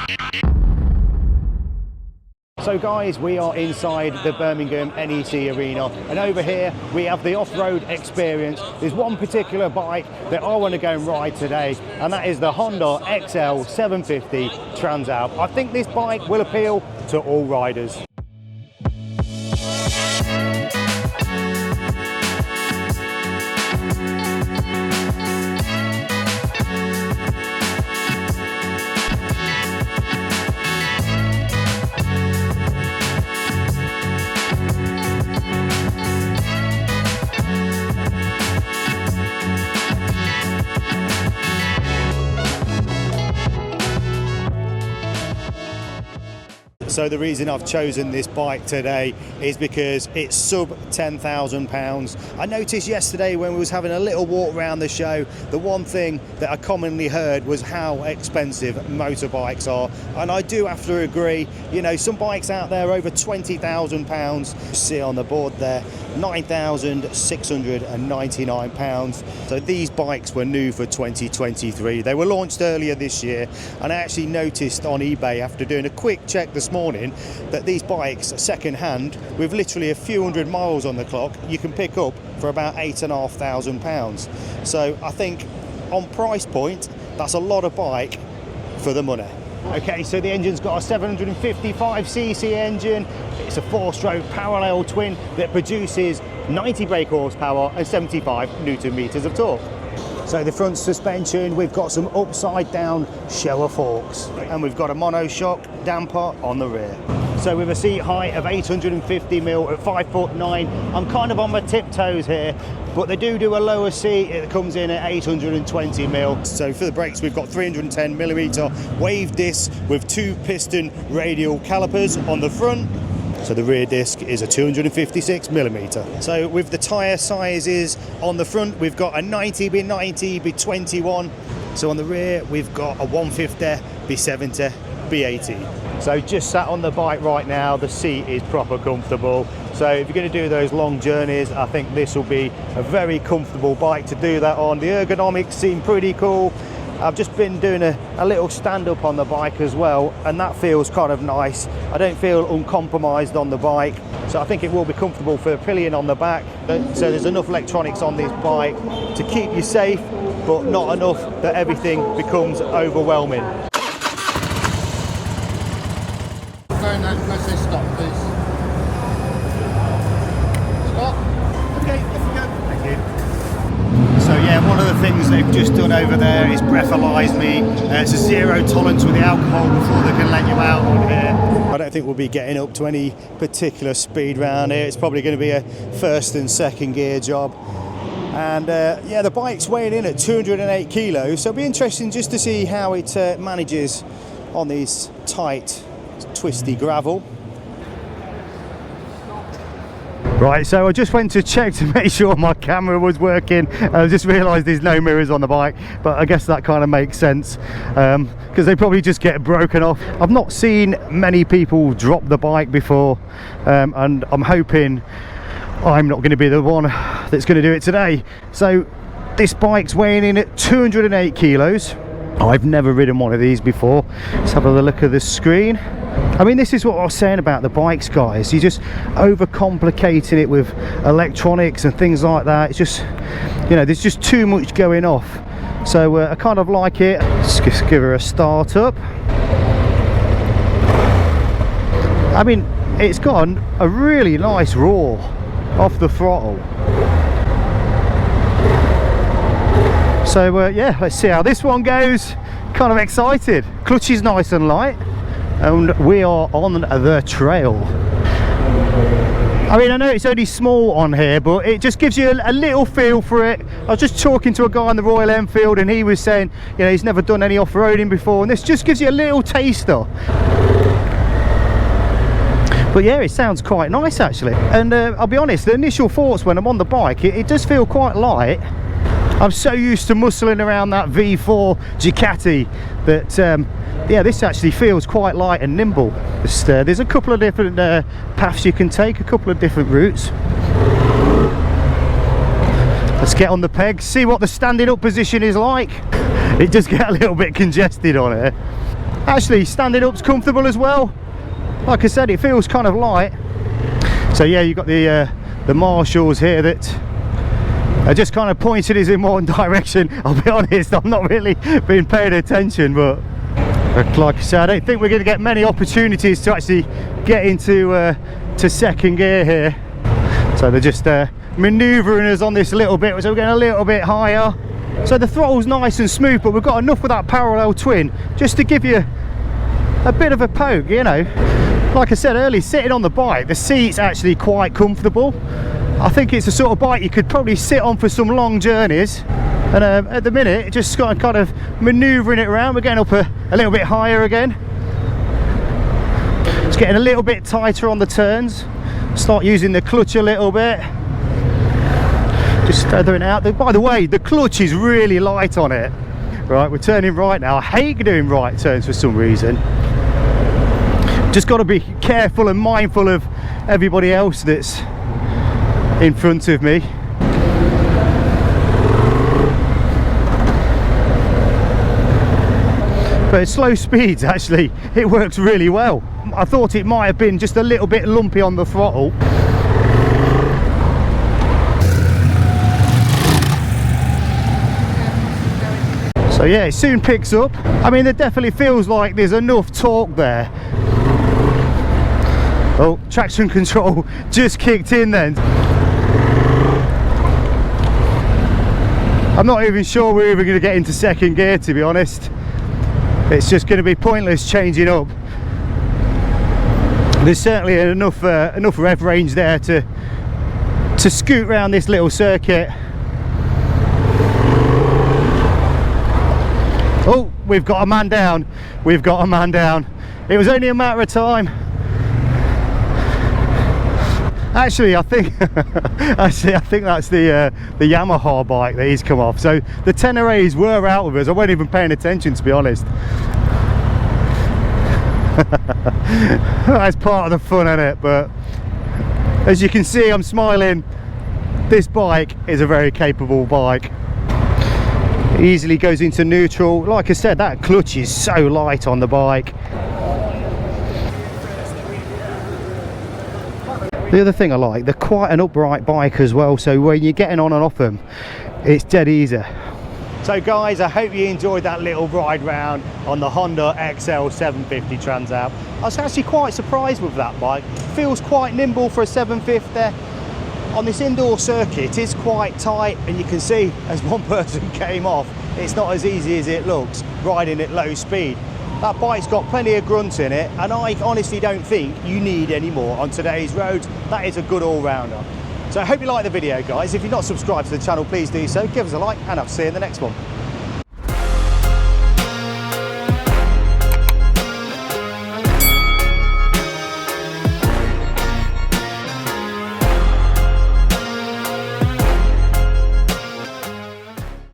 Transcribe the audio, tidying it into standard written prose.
So guys, we are inside the Birmingham NEC Arena, and over here we have the off-road experience. There's one particular bike that I want to go and ride today, and that is the Honda XL 750 Transalp. I think this bike will appeal to all riders. So the reason I've chosen this bike today is because it's sub £10,000. I noticed yesterday when we was having a little walk around the show, the one thing that I commonly heard was how expensive motorbikes are. And I do have to agree, you know, some bikes out there over £20,000. You see on the board there, £9,699. So these bikes were new for 2023. They were launched earlier this year, and I actually noticed on eBay after doing a quick check this morning that these bikes second hand with literally a few hundred miles on the clock you can pick up for about £8,500. So I think on price point that's a lot of bike for the money. Okay, so the engine's got a 755cc engine. It's a 4-stroke parallel twin that produces 90 brake horsepower and 75 newton meters of torque. So the front suspension, we've got some upside down shower forks, and we've got a monoshock damper on the rear. So with a seat height of 850mm at 5'9", I'm kind of on my tiptoes here, but they do a lower seat. It comes in at 820mm. So for the brakes, we've got 310mm wave discs with 2 piston radial calipers on the front. So the rear disc is a 256mm. So with the tyre sizes on the front, we've got a 90x90 B21. So on the rear, we've got a 150 B70 B80. So just sat on the bike right now, the seat is proper comfortable. So if you're going to do those long journeys, I think this will be a very comfortable bike to do that on. The ergonomics seem pretty cool. I've just been doing a little stand-up on the bike as well, and that feels kind of nice. I don't feel uncompromised on the bike, so I think it will be comfortable for a pillion on the back. So there's enough electronics on this bike to keep you safe, but not enough that everything becomes overwhelming. Going that, let's say stop, please. Stop. Okay, off we go. Thank you. So yeah, one of the things they've just done over there is breathalyze me. It's a 0 tolerance with the alcohol before they can let you out on here. I don't think we'll be getting up to any particular speed round here. It's probably going to be a first and second gear job. And yeah, the bike's weighing in at 208 kilos, so it'll be interesting just to see how it manages on these tight, twisty gravel. Right, so I just went to check to make sure my camera was working. I just realised there's no mirrors on the bike, but I guess that kind of makes sense because they probably just get broken off. I've not seen many people drop the bike before, and I'm hoping I'm not going to be the one that's going to do it today. So this bike's weighing in at 208 kilos. I've never ridden one of these before. Let's have a look at the screen. I mean, this is what I was saying about the bikes, guys. You're just overcomplicating it with electronics and things like that. It's just, you know, there's just too much going off. So I kind of like it. Let's just give her a start up. I mean, it's got a really nice roar off the throttle. So yeah, let's see how this one goes. Kind of excited. Clutch is nice and light, and we are on the trail. I mean, I know it's only small on here, but it just gives you a little feel for it. I was just talking to a guy on the Royal Enfield, and he was saying, you know, he's never done any off-roading before, and this just gives you a little taster. But yeah, it sounds quite nice actually. And I'll be honest, the initial thoughts when I'm on the bike, it does feel quite light. I'm so used to muscling around that V4 Ducati that yeah, this actually feels quite light and nimble. There's a couple of different paths you can take, a couple of different routes. Let's get on the pegs, see what the standing up position is like. It does get a little bit congested on it. Actually, standing up's comfortable as well. Like I said, it feels kind of light. So yeah, you've got the marshals here that are just kind of pointing us in one direction. I'll be honest, I've not really been paying attention, but like I said, I don't think we're going to get many opportunities to actually get into to second gear here. So they're just manoeuvring us on this little bit, so we're getting a little bit higher. So the throttle's nice and smooth, but we've got enough of that parallel twin just to give you a bit of a poke, you know. Like I said earlier, sitting on the bike, the seat's actually quite comfortable. I think it's the sort of bike you could probably sit on for some long journeys. And at the minute, just kind of manoeuvring it around. We're getting up a little bit higher again. It's getting a little bit tighter on the turns. Start using the clutch a little bit. Just feathering out. By the way, the clutch is really light on it. Right, we're turning right now. I hate doing right turns for some reason. Just got to be careful and mindful of everybody else that's in front of me. But at slow speeds, actually, it works really well. I thought it might have been just a little bit lumpy on the throttle. So yeah, it soon picks up. I mean, it definitely feels like there's enough torque there. Oh, traction control just kicked in then. I'm not even sure we're even going to get into second gear, to be honest. It's just going to be pointless changing up. There's certainly enough rev range there to scoot around this little circuit. Oh, we've got a man down. We've got a man down. It was only a matter of time. Actually, I think that's the Yamaha bike that he's come off. So the 10A's were out of us. I wasn't even paying attention, to be honest. That's part of the fun, isn't it? But as you can see, I'm smiling. This bike is a very capable bike. It easily goes into neutral. Like I said, that clutch is so light on the bike. The other thing I like, they're quite an upright bike as well, so when you're getting on and off them, it's dead easy. So guys, I hope you enjoyed that little ride round on the Honda XL 750 Transalp. I was actually quite surprised with that bike. Feels quite nimble for a 750. On this indoor circuit, it's quite tight, and you can see as one person came off, it's not as easy as it looks riding at low speed. That bike's got plenty of grunt in it, and I honestly don't think you need any more on today's roads. That is a good all-rounder. So I hope you like the video, guys. If you're not subscribed to the channel, please do so. Give us a like, and I'll see you in the next one.